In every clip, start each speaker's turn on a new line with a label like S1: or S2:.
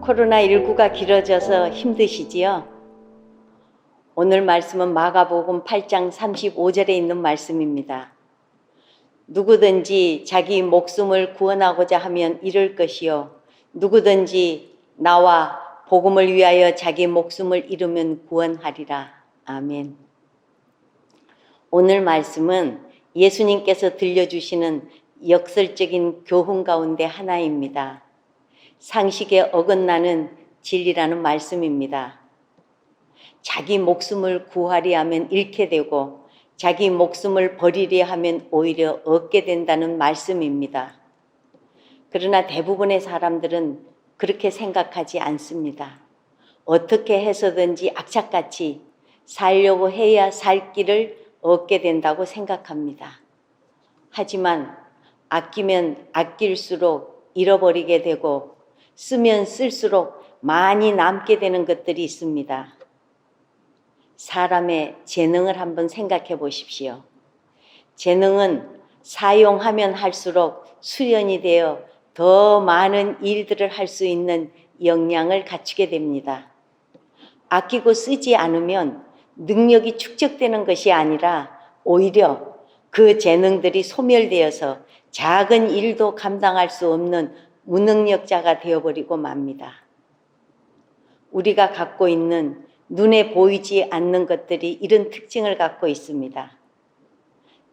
S1: 코로나19가 길어져서 힘드시지요? 오늘 말씀은 마가복음 8장 35절에 있는 말씀입니다. 누구든지 자기 목숨을 구원하고자 하면 잃을 것이요 누구든지 나와 복음을 위하여 자기 목숨을 잃으면 구원하리라. 아멘. 오늘 말씀은 예수님께서 들려주시는 역설적인 교훈 가운데 하나입니다. 상식에 어긋나는 진리라는 말씀입니다. 자기 목숨을 구하려 하면 잃게 되고 자기 목숨을 버리려 하면 오히려 얻게 된다는 말씀입니다. 그러나 대부분의 사람들은 그렇게 생각하지 않습니다. 어떻게 해서든지 악착같이 살려고 해야 살 길을 얻게 된다고 생각합니다. 하지만 아끼면 아낄수록 잃어버리게 되고 쓰면 쓸수록 많이 남게 되는 것들이 있습니다. 사람의 재능을 한번 생각해 보십시오. 재능은 사용하면 할수록 수련이 되어 더 많은 일들을 할 수 있는 역량을 갖추게 됩니다. 아끼고 쓰지 않으면 능력이 축적되는 것이 아니라 오히려 그 재능들이 소멸되어서 작은 일도 감당할 수 없는 무능력자가 되어버리고 맙니다. 우리가 갖고 있는 눈에 보이지 않는 것들이 이런 특징을 갖고 있습니다.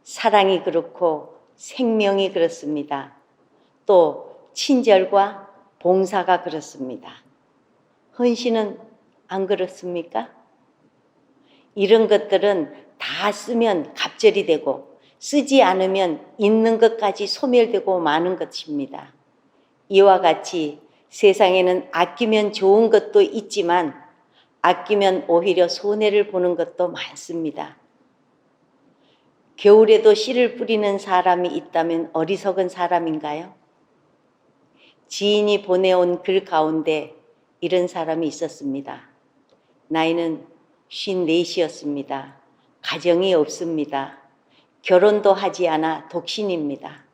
S1: 사랑이 그렇고 생명이 그렇습니다. 또 친절과 봉사가 그렇습니다. 헌신은 안 그렇습니까? 이런 것들은 다 쓰면 갑절이 되고 쓰지 않으면 있는 것까지 소멸되고 마는 것입니다. 이와 같이 세상에는 아끼면 좋은 것도 있지만 아끼면 오히려 손해를 보는 것도 많습니다. 겨울에도 씨를 뿌리는 사람이 있다면 어리석은 사람인가요? 지인이 보내온 글 가운데 이런 사람이 있었습니다. 나이는 54이었습니다. 가정이 없습니다. 결혼도 하지 않아 독신입니다.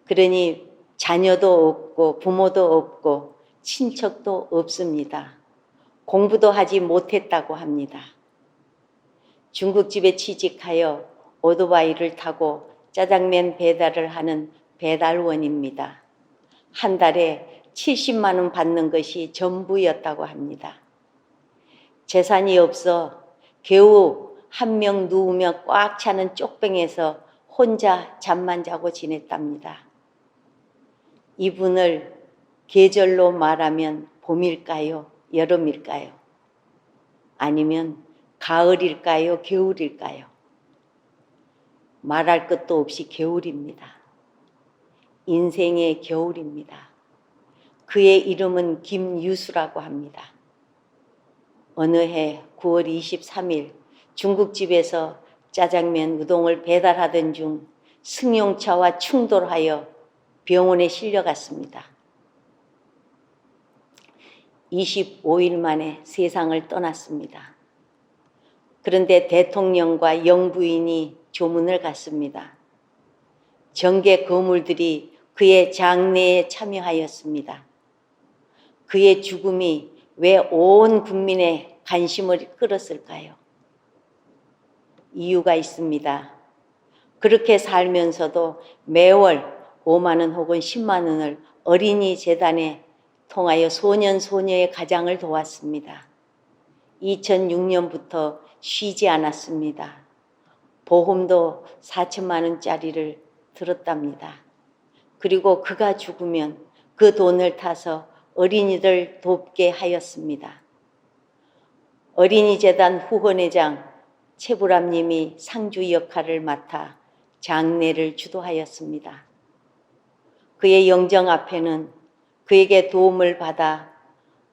S1: 그러니 자녀도 없고 부모도 없고 친척도 없습니다. 공부도 하지 못했다고 합니다. 중국집에 취직하여 오토바이를 타고 짜장면 배달을 하는 배달원입니다. 한 달에 70만 원 받는 것이 전부였다고 합니다. 재산이 없어 겨우 한 명 누우며 꽉 차는 쪽방에서 혼자 잠만 자고 지냈답니다. 이분을 계절로 말하면 봄일까요? 여름일까요? 아니면 가을일까요? 겨울일까요? 말할 것도 없이 겨울입니다. 인생의 겨울입니다. 그의 이름은 김유수라고 합니다. 어느 해 9월 23일 중국집에서 짜장면, 우동을 배달하던 중 승용차와 충돌하여 병원에 실려갔습니다. 25일 만에 세상을 떠났습니다. 그런데 대통령과 영부인이 조문을 갔습니다. 정계 거물들이 그의 장례에 참여하였습니다. 그의 죽음이 왜 온 국민의 관심을 끌었을까요? 이유가 있습니다. 그렇게 살면서도 매월 5만 원 혹은 10만 원을 어린이 재단에 통하여 소년 소녀의 가장을 도왔습니다. 2006년부터 쉬지 않았습니다. 보험도 4천만 원짜리를 들었답니다. 그리고 그가 죽으면 그 돈을 타서 어린이들 돕게 하였습니다. 어린이재단 후원회장 최불암님이 상주 역할을 맡아 장례를 주도하였습니다. 그의 영정 앞에는 그에게 도움을 받아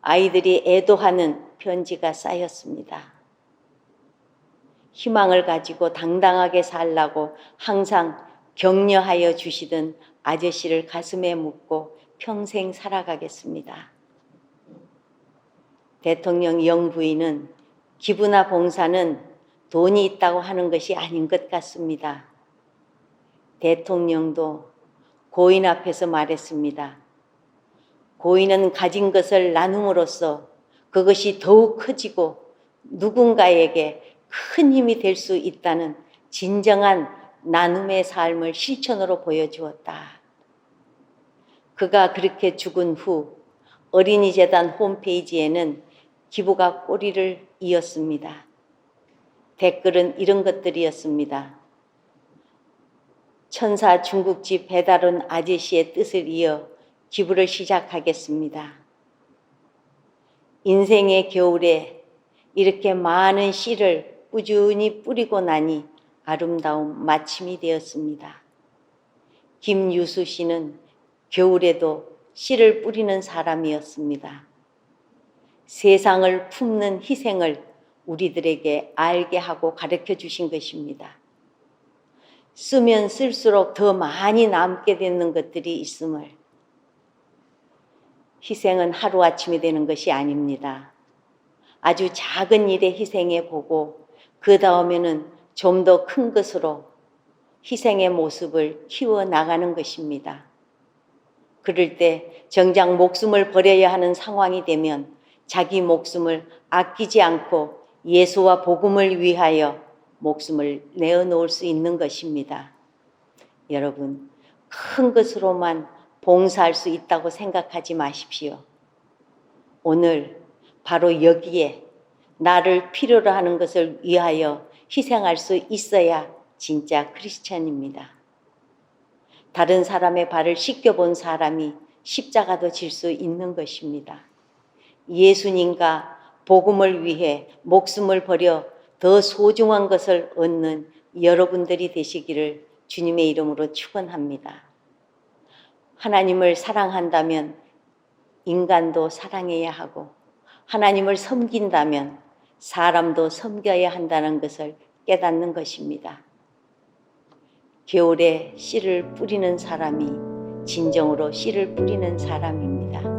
S1: 아이들이 애도하는 편지가 쌓였습니다. 희망을 가지고 당당하게 살라고 항상 격려하여 주시던 아저씨를 가슴에 묻고 평생 살아가겠습니다. 대통령 영부인은 기부나 봉사는 돈이 있다고 하는 것이 아닌 것 같습니다. 대통령도 고인 앞에서 말했습니다. 고인은 가진 것을 나눔으로써 그것이 더욱 커지고 누군가에게 큰 힘이 될 수 있다는 진정한 나눔의 삶을 실천으로 보여주었다. 그가 그렇게 죽은 후 어린이재단 홈페이지에는 기부가 꼬리를 이었습니다. 댓글은 이런 것들이었습니다. 천사 중국집 배달 온 아저씨의 뜻을 이어 기부를 시작하겠습니다. 인생의 겨울에 이렇게 많은 씨를 꾸준히 뿌리고 나니 아름다운 마침이 되었습니다. 김유수 씨는 겨울에도 씨를 뿌리는 사람이었습니다. 세상을 품는 희생을 우리들에게 알게 하고 가르쳐 주신 것입니다. 쓰면 쓸수록 더 많이 남게 되는 것들이 있음을. 희생은 하루아침이 되는 것이 아닙니다. 아주 작은 일에 희생해 보고 그 다음에는 좀 더 큰 것으로 희생의 모습을 키워나가는 것입니다. 그럴 때 정작 목숨을 버려야 하는 상황이 되면 자기 목숨을 아끼지 않고 예수와 복음을 위하여 목숨을 내어놓을 수 있는 것입니다. 여러분, 큰 것으로만 봉사할 수 있다고 생각하지 마십시오. 오늘 바로 여기에 나를 필요로 하는 것을 위하여 희생할 수 있어야 진짜 크리스찬입니다. 다른 사람의 발을 씻겨본 사람이 십자가도 질 수 있는 것입니다. 예수님과 복음을 위해 목숨을 버려 더 소중한 것을 얻는 여러분들이 되시기를 주님의 이름으로 축원합니다. 하나님을 사랑한다면 인간도 사랑해야 하고 하나님을 섬긴다면 사람도 섬겨야 한다는 것을 깨닫는 것입니다. 겨울에 씨를 뿌리는 사람이 진정으로 씨를 뿌리는 사람입니다.